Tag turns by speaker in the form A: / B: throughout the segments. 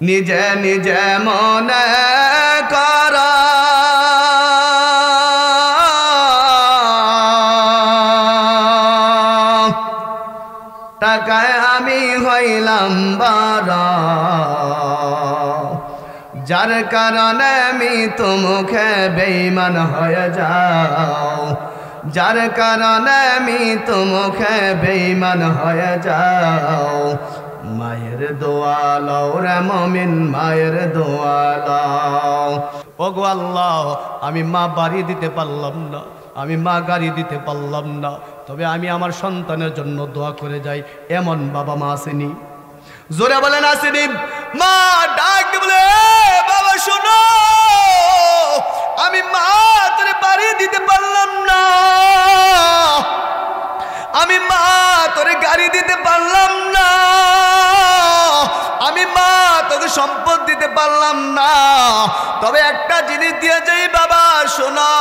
A: নিজে নিজে মনে কর টাকায় আমি হইলাম বড়, যার কারণে মৃত্যু মুখে বেঈমান হয়ে যাও, যার কারণে মৃত্যু মুখে বেঈমান হয়ে যাও। মায়ের দোয়া লও রে মুমিন, মায়ের দোয়া লও। ওগো আল্লাহ, আমি মা বাড়ি দিতে পারলাম না, আমি মা গাড়ি দিতে পারলাম না, তবে আমি আমার সন্তানের জন্য দোয়া করে যাই। এমন বাবা মা আসেনি? জোরে বলেন আসেনি? মা ডাক বলে, বাবা শোনো, আমি মা তোরে বাড়ি দিতে পারলাম না, আমি মা তোরে গাড়ি দিতে পারলাম না, আমি মা তোকে সম্পদ দিতে পারলাম না, তবে একটা জিনিস দিয়ে যাই বাবা শোনো,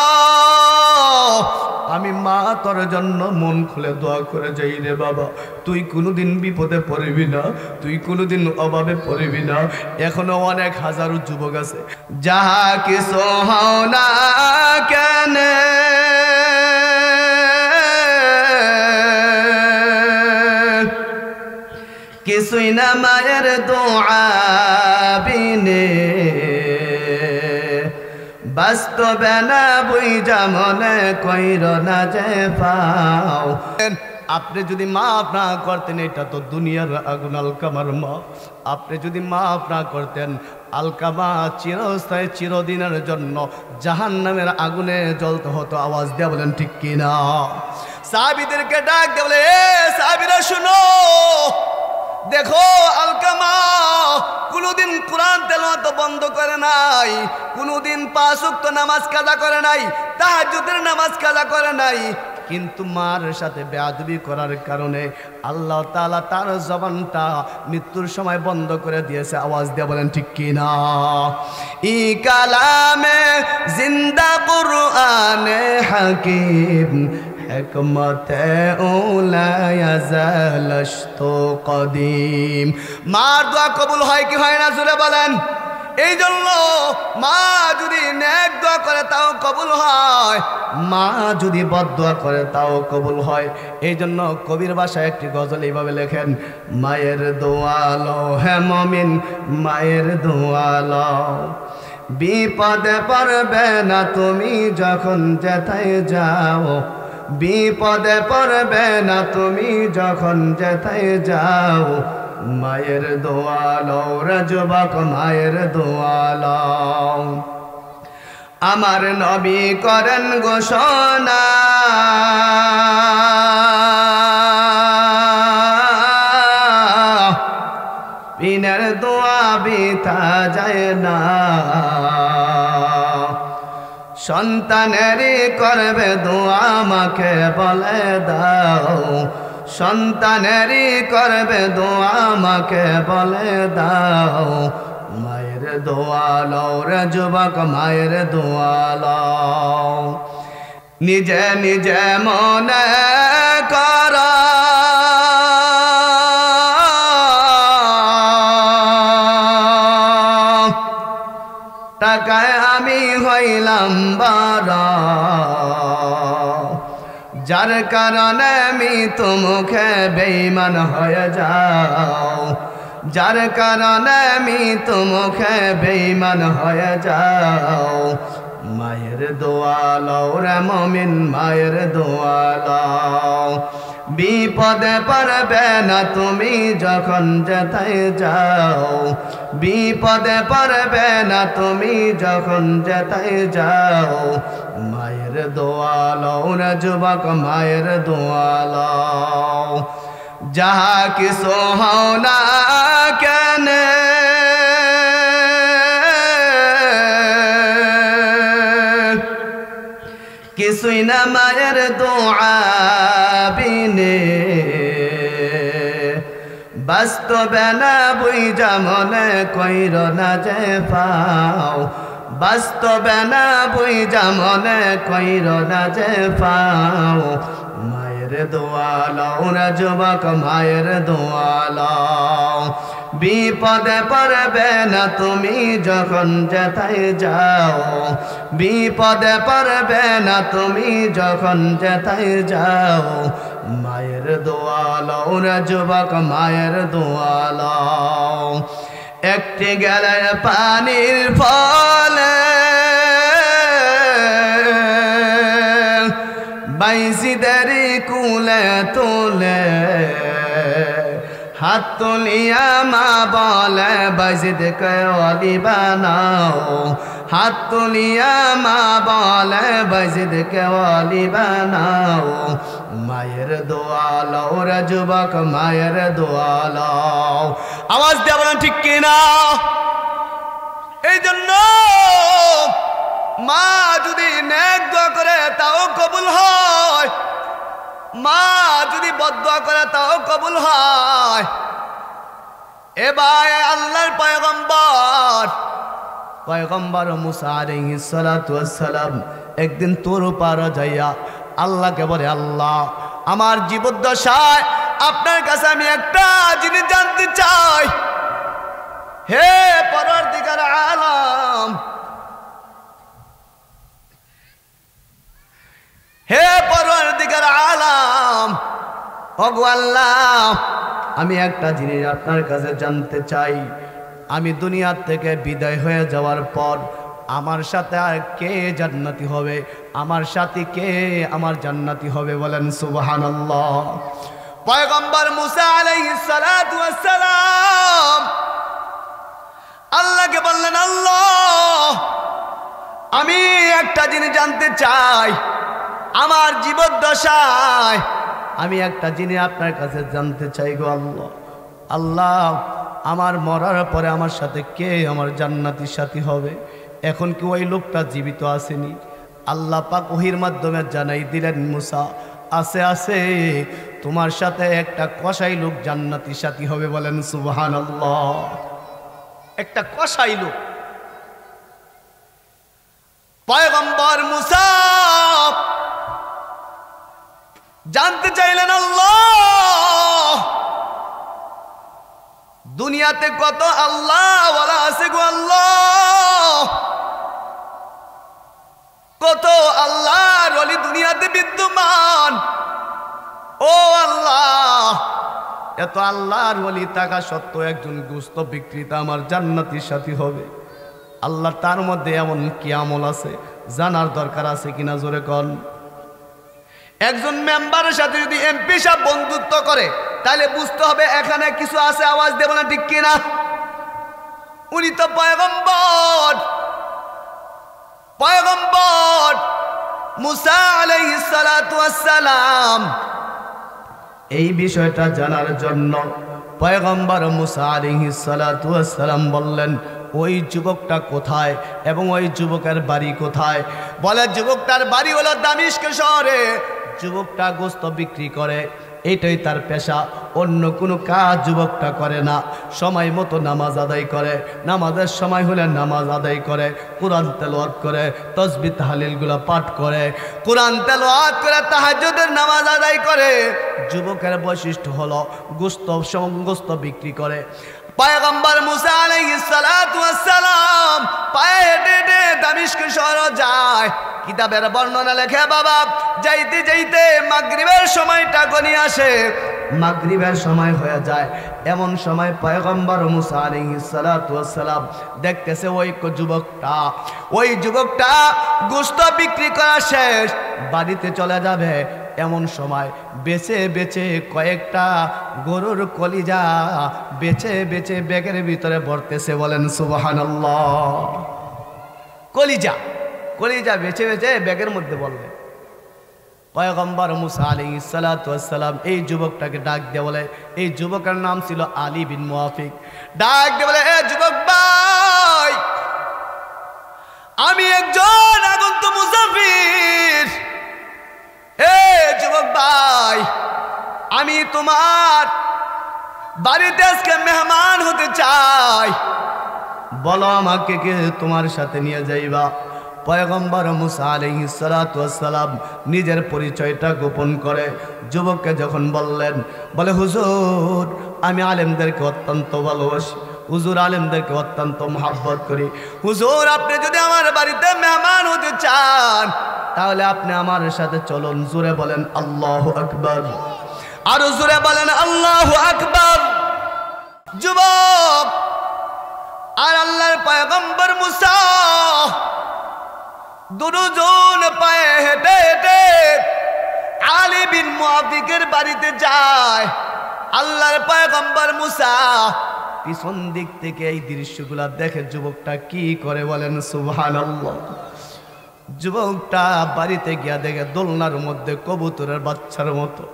A: আমি মা তোর জন্য মন খুলে দোয়া করে যাই রে বাবা। তুই কোনোদিন বিপদে পড়বি না, তুই কোনোদিন অভাবে পড়বি না। এখনো অনেক হাজারো যুবক আছে, যাহা কিছু হও না কেন কিছুই না মায়ের দোয়া বিনে, বাস্তবে না বুঝা মনে কইর না যে পাও। আপনি যদি মাফ না করতেন, এটা তো দুনিয়ার আগুন আলকামার মা, আপনি যদি মাফ না করতেন আলকামা চিরস্থায়ী চিরদিনের জন্য জাহান্নামের আগুনে জ্বলতে হতো। আওয়াজ দিয়ে বলেন ঠিক কিনা? সাহাবীদেরকে ডাক দিয়ে বলে, এ সাহাবীরা শুনো, দেখো আলকামা কোনদিন কোরআন তেলাওয়াত বন্ধ করে নাই, কোনদিন 5 ওয়াক্ত নামাজ কাজা করে নাই, তাহাজ্জুদের নামাজ কাজা করে নাই, কিন্তু মার সাথে বেয়াদবি করার কারণে আল্লাহ তাআলা তার জবানটা মৃত্যুর সময় বন্ধ করে দিয়েছে। আওয়াজ দিয়ে বলেন ঠিক কিনা? ই কালামে জিন্দা কুরআনে হাকিম হিকমতে ওলা ইয়াজালশতু কদিম। মার দোয়া কবুল হয় কি হয় না জোরে বলেন? এই জন্য মা যদি নেক দোয়া করে তাও কবুল হয়, মা যদি বদদোয়া করে তাও কবুল হয়। এই জন্য কবির ভাষায় একটি গজল এইভাবে লেখেন, মায়ের দোয়া লও হে মুমিন, মায়ের দোয়া লও, বিপদে পড়বে না তুমি যখন যেথায় যাও, বিপদে পড়বে না তুমি যখন যেথায় যাও, মায়ের দোয়া লও রে যুবক, মায়ের দোয়া লও। আমার নবী করেন ঘোষণা, বিনের দোয়া বৃথা যায় না, সন্তানেরই করবে দোয়া আমাকে বলে দাও, সন্তানেরই করবে দোয়া আমাকে বলে দাও, মায়ের দোয়া লও রে যুবক, মায়ের দোয়া লও। নিজে নিজে মনে কর টাকায় আমি হইলাম বড়, যার কারণে মৃত্যু মুখে বেঈমান হয়ে যাও, যার কারণে মৃত্যু মুখে বেঈমান হয়ে যাও। মায়ের দোয়া লও রে মুমিন, মায়ের দোয়া লও, বিপদে পড়বে না তুমি যখন যেথায় যাও, বিপদে পড়বে না তুমি যখন যেথায় যাও, মায়ের দোয়া লও রে যুবক, মায়ের দোয়া লও। যাহা কিছু হও না কেন কিছুই না মায়ের দোয়া বিনে, বাস্তবে না বুঝা মনে কইর না যে পাও, বাস্তবে না বুঝা মনে কইর না যে পাও, মায়ের দোয়া লও রে যুবক, মায়ের দোয়া লও। বিপদে পড়বে না তুমি যখন যেথায় যাও, বিপদে পড়বে না তুমি যখন যেথায় যাও। মায়ের দোয়া লও রে যুবক, মায়ের দোয়া লও। একটি গেলে পানির ফলে বাইজিদের কুলে তুলে, হাত তুলিয়া মা বলে বাইজিদকে ওলি বানাও, হাত তুলিয়া মা বলে বাইজিদকে ওলি বানাও। মায়ের দোয়া লও রে যুবক, মায়ের দোয়া লও। আওয়াজ দিয়ে বলেন ঠিক কিনা? এই জন্য মা যদি নেক দোয়া করে তাও কবুল হয়, মা যদি বদদোয়া করে তাও কবুল হয়। এবার আল্লাহর পয়গম্বর মুসা আলাইহিস সালাতু ওয়াস সালাম একদিন তোর পার যাইয়া আল্লাহকে বলে, আল্লাহ আমার জীবদ্দশায় আপনার কাছে আমি একটা জিনিস জানতে চাই। হে পরওয়ারদিগার আলম, হে পরওয়ারদিগার আলম, ওগো আল্লাহ আমি একটা জিনিস আপনার কাছে জানতে চাই। আমি দুনিয়া থেকে বিদায় হয়ে যাওয়ার পর আমার সাথে আর কে জান্নাতি হবে? আমার সাথী কে আমার জান্নাতি হবে? বলেন সুবহানাল্লাহ। পয়গম্বর মুসা আলাইহিস সালাতু ওয়াস সালাম আল্লাহকে বললেন, আল্লাহ আমি একটা জিনিস জানতে চাই। আমার জীবদ্দশায় আমি একটা জিনিস আপনার কাছে জানতে চাই গো আল্লাহ। আল্লাহ আমার মরার পরে আমার সাথে কে আমার জান্নাতি সাথী হবে? এখন কি ওই লোকটা জীবিত আসেনি? আল্লাহ পাক ওহির মাধ্যমে জানাই দিলেন, মুসা আছে আছে, তোমার সাথে একটা কসাই লোক জান্নাতি সাথী হবে। বলেন সুবহানাল্লাহ। একটা কসাই লোক। পয়গম্বর মুসা জানতে চাইলেন, আল্লাহ দুনিয়াতে কত আল্লাহ ওয়ালা আছে গো আল্লাহ, কত আল্লাহর ওলি দুনিয়াতে বিদ্যমান। ও আল্লাহ এত আল্লাহর ওলি থাকা সত্ত্বেও একজন গোশত বিক্রেতা আমার জান্নাতের সাথী হবে। আল্লাহ তার মধ্যে এমন কি আমল আছে জানার দরকার আছে কিনা? জোরে কন। একজন মেম্বারের সাথে যদি এমপি সাহেব বন্ধুত্ব করে তাহলে বুঝতে হবে এখানে কিছু আছে। আওয়াজ দেব না ঠিক কিনা? উনি তো পয়গম্বর, পয়গম্বর মুসা আলাইহিস সালাতু ওয়াস সালাম। এই বিষয়টা জানার জন্য পয়গম্বর মুসা আলাইহিস সালাতু ওয়াস সালাম বললেন, ওই যুবকটা কোথায় এবং ওই যুবকের বাড়ি কোথায়? বলে যুবকটার বাড়ি হলো দামিশক শহরে। যুবকটা গোশত বিক্রি করে, এটাই তার পেশা, অন্য কোনো কাজ যুবকটা করে না। সময় মতো নামাজ আদায় করে, নামাজের সময় হলে নামাজ আদায় করে, কোরআন তেলাওয়াত করে, তাসবিহ তাহলিলগুলো পাঠ করে, কোরআন তেলাওয়াত করে তাহাজ্জুদের নামাজ আদায় করে। যুবকের বৈশিষ্ট্য হলো গোশত বিক্রি করে। পয়গম্বর মুসা আলাইহিস সালাতু ওয়াস সালাম পায়ে হেঁটে হেঁটে দামিশক শহরে যায়। কিতাবের বর্ণনা লেখে, বাবা যাইতে যাইতে মাগরিবের সময়টা গনিয়ে আসে, মাগরিবের সময় হয়ে যায়। এমন সময় পয়গম্বর মুসা আলাইহিস সালাতু ওয়াস সালাম দেখতেছে ওই যুবকটা গোশত বিক্রি করা শেষ, বাড়িতে চলে যাবে। এমন সময় বেছে বেছে কয়েকটা গরুর কলিজা বেছে বেছে ব্যাগের ভিতরে ভরতেছে। বলেন সুবহানাল্লাহ। কলিজা কলিজা বেছে বেছে ব্যাগের মধ্যে বললেন। পয়গম্বর মুসা আলাইহিস সালাতু ওয়াস সালাম এই যুবকটাকে ডাক দিয়ে বলে, এই যুবকের নাম ছিল আলী বিন মুয়াফিক। ডাক দিয়ে বলে, এ যুবক ভাই, আমি একজন আগন্তুক মুসাফির। হে যুবক ভাই, আমি তোমার বাড়িতে আজকে মেহমান হতে চাই, বলো আমাকে কে তোমার সাথে নিয়ে যাইবা। পয়গম্বর মুসা আলাইহিস সালাতু ওয়াস সালাম নিজের পরিচয়টা গোপন করে যুবককে যখন বললেন, বলে হুজুর আমি আলেমদেরকে অত্যন্ত ভালোবাসি, হুজুর আলেমদেরকে অত্যন্ত মহব্বত করি, হুজুর আপনি যদি আমার বাড়িতে মেহমান হতে চান তাহলে আপনি আমার সাথে চলুন। জোরে বলেন আল্লাহু আকবার, আরো জোরে বলেন আল্লাহু আকবার। যুবক আর আল্লাহর পয়গম্বর মুসা দুজন পায়ে হেঁটে হেঁটে আলী বিন মুআফিকের বাড়িতে যায়। আল্লাহর পয়গম্বর মুসা পিছন দিক থেকে এই দৃশ্যগুলা দেখে যুবকটা কি করে বলেন সুবহানাল্লাহ। যুবকটা বাড়িতে গিয়া দেখে দোলনার মধ্যে কবুতরের বাচ্চার মতো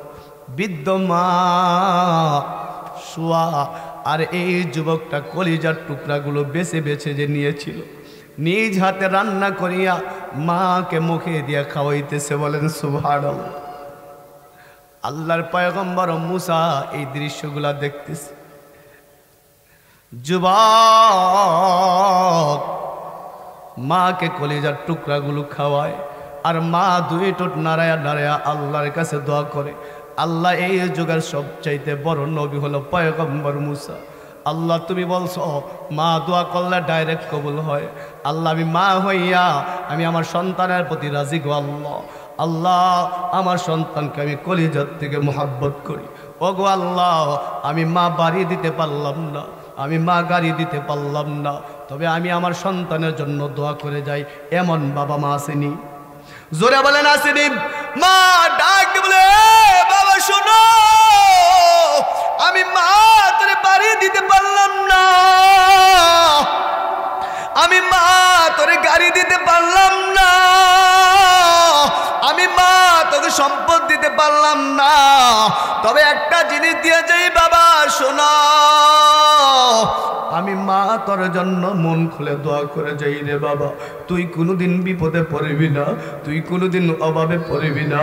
A: বৃদ্ধ মা শোয়া, আর এই যুবকটা কলিজার টুকরাগুলো বেছে বেছে যে নিয়েছিল নিজ হাতে রান্না করিয়া মাকে মুখে দিয়া খাওয়াইতেছে, বলেন সুবহানাল্লাহ। আল্লাহর পয়গম্বর মুসা এই দৃশ্যগুলা দেখতেছে। যুবক মাকে কলিজার টুকরাগুলো খাওয়ায় আর মা দুই ঠোঁট নাড়ায়া নাড়ায়া আল্লাহর কাছে দোয়া করে। আল্লাহ এই যুগের সবচাইতে বড় নবী হলো পয়গম্বর মুসা। আল্লাহ তুমি বলছো মা দোয়া করলে ডাইরেক্ট কবুল হয়। আল্লাহ আমি মা হইয়া আমি আমার সন্তানের প্রতি রাজি গো আল্লাহ। আল্লাহ আমার সন্তানকে আমি কলিজার থেকে মোহাব্বত করি। ওগো আল্লাহ আমি মা বাড়ি দিতে পারলাম না, আমি মা গাড়ি দিতে পারলাম না, তবে আমি আমার সন্তানের জন্য দোয়া করে যাই। এমন বাবা মা আসেনি? জোরে বলেন আসেনি? মা ডাক বলে বাবা শোনো, আমি মা তোরে বাড়ি দিতে পারলাম না, আমি মা তোরে গাড়ি দিতে পারলাম না, আমি মা তোকে সম্পদ দিতে পারলাম না, তবে একটা জিনিস দিয়ে যাই বাবা শোনো, আমি মা তোর জন্য মন খুলে দোয়া করে যাই রে বাবা। তুই কোনোদিন বিপদে পড়বি না, তুই কোনোদিন অভাবে পড়বি না।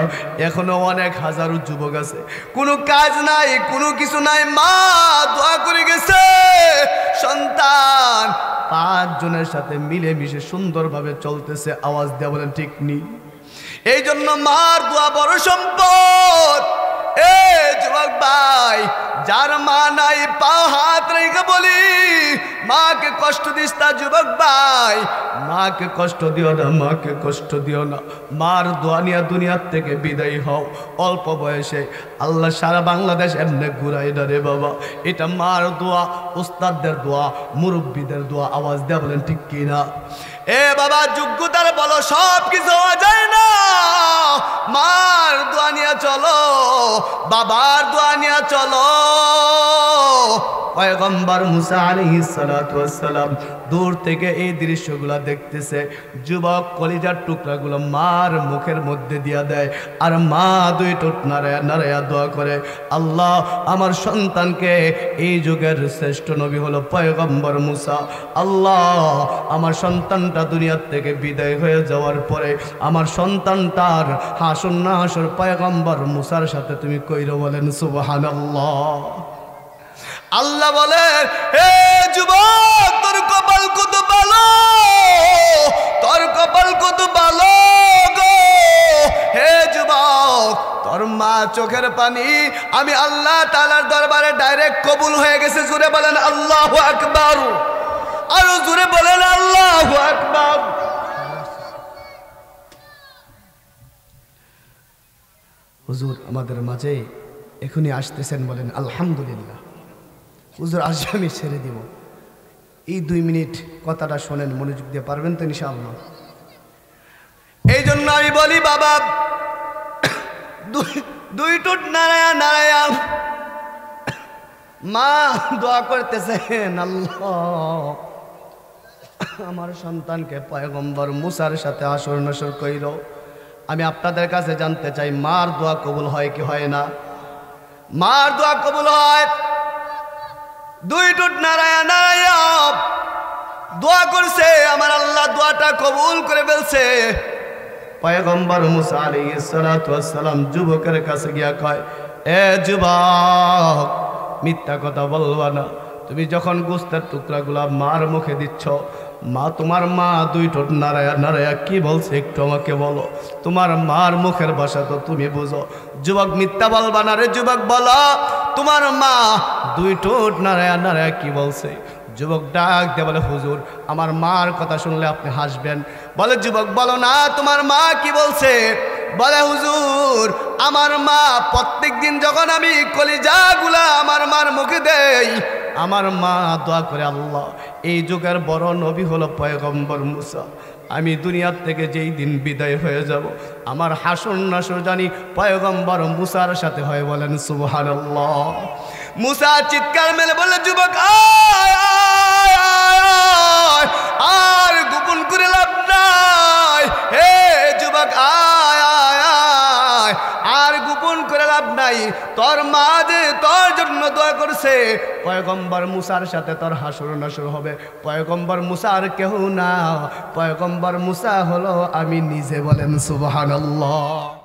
A: এখনো অনেক হাজারো যুবক আছে কোনো কাজ নাই, কোনো কিছু নাই, মা দোয়া করে গেছে সন্তান 5 জনের সাথে মিলেমিশে সুন্দরভাবে চলতেছে। আওয়াজ দেয়া বলেন ঠিক নেই? এই জন্য মার দোয়া বড় সম্পদ। এ যুবক ভাই, যার মা নাই পা হাত রেখে বলি মাকে কষ্ট দিস না। যুবক ভাই মাকে কষ্ট দিও না, মাকে কষ্ট দিও না। মার দোয়া নিয়ে দুনিয়ার থেকে বিদায় হও। অল্প বয়সে আল্লাহ সারা বাংলাদেশ এমনি ঘুরাই না রে বাবা। এটা মার দোয়া, উস্তাদদের দোয়া, মুরব্বীদের দোয়া। আওয়াজ দেয়া বলেন ঠিক কিনা? এ বাবা যোগ্যতার বলো সব কিছু হওয়া যায় না। মার দোয়া নিয়ে চলো, বাবার দোয়া নিয়ে চলো। পয়গম্বর মুসা আলাইহিস সালাতু ওয়াস সালাম দূর থেকে এই দৃশ্যগুলো দেখতেছে। যুবক কলিজার টুকরাগুলো মার মুখের মধ্যে দিয়া দেয় আর মা দুই ঠোঁট নাড়ায়া নাড়ায়া দোয়া করে, আল্লাহ আমার সন্তানকে, এই যুগের শ্রেষ্ঠ নবী হলো পয়গম্বর মুসা, আল্লাহ আমার সন্তানটা দুনিয়ার থেকে বিদায় হয়ে যাওয়ার পরে আমার সন্তানটার হাসর না হাসর পয়গম্বর মুসার সাথে তুমি কইরো। বলেন সুবহানাল্লাহ। আল্লাহ বলে হে যুবক তোর কপাল কত ভালো, তোর কপাল কত ভালো গো। হে যুবক তোর মা চোখের পানি আমি আল্লাহ তাআলার দরবারে ডাইরেক্ট কবুল হয়ে গেছে। জোরে বলেন আল্লাহু আকবার, আরো জোরে বলেন আল্লাহু আকবার। হুজুর আমাদের মাঝে এখনই আসতেছেন, বলেন আলহামদুলিল্লাহ। হুজুর আসবে আমি ছেড়ে দিব। এই 2 মিনিট কথাটা শোনেন, মনোযোগ দিয়ে পারবেন তো ইনশাআল্লাহ? এই জন্য আমি বলি বাবা দুই ঠোঁট নারায়া নারায়া মা দোয়া করতেছেন, আল্লাহ আমার সন্তানকে পয়গম্বর মুসার সাথে হাসর নাসর কইরো। আমি আপনাদের কাছে জানতে চাই মার দোয়া কবুল হয় কি হয় না? মার দোয়া কবুল হয়। 2 ঠোঁট নারায়া নারায়া দোয়া করছে, আমার আল্লাহ দোয়াটা কবুল করে ফেলছে। পয়গম্বর মুসা আলাইহিস সালাতু ওয়াস সালাম যুবকের কাছে গিয়া কয়, এ যুবক মিথ্যা কথা বলবা না। তুমি যখন গোস্তের টুকরাগুলা মার মুখে দিচ্ছ, মা, তোমার মা দুই ঠোঁট নাড়ায়া নাড়ায়া কি বলছে একটু আমাকে বলো। তোমার মার মুখের ভাষা তো তুমি বুঝো। যুবক, মিথ্যা বলবা না রে যুবক, বলো তোমার মা দুই ঠোঁট নাড়ায়া নাড়ায়া কি বলছে। যুবক ডাক দিয়ে বলে, হুজুর আমার মার কথা শুনলে আপনি হাসবেন। বলে, যুবক বলো না তোমার মা কি বলছে। বলে, হুজুর আমার মা প্রত্যেক দিন যখন আমি কলিজাগুলা আমার মার মুখে দেই, আমার মা দোয়া করে, আল্লাহ এই যুগের বড় নবী হলো পয়গম্বর মুসা। আমি দুনিয়ার থেকে যেই দিন বিদায় হয়ে যাব, আমার হাসর নাসর জানি পয়গম্বর মুসার সাথে হয়। বলেন সুবহানাল্লাহ। মুসা চিৎকার মেলে বলে, যুবক আয় আয় আয়, আর গোপন করে লাভ নাই। হে যুবক আয় আয় আয়, আর গোপন করে লাভ নাই। তোর মা যে তোর জন্য দোয়া করছে, পয়গম্বর মুসার সাথে তোর হাসর নাসর হবে। পয়গম্বর মুসা আর কেউ না, পয়গম্বর মুসা হলো আমি নিজে। বলেন সুবহানাল্লাহ।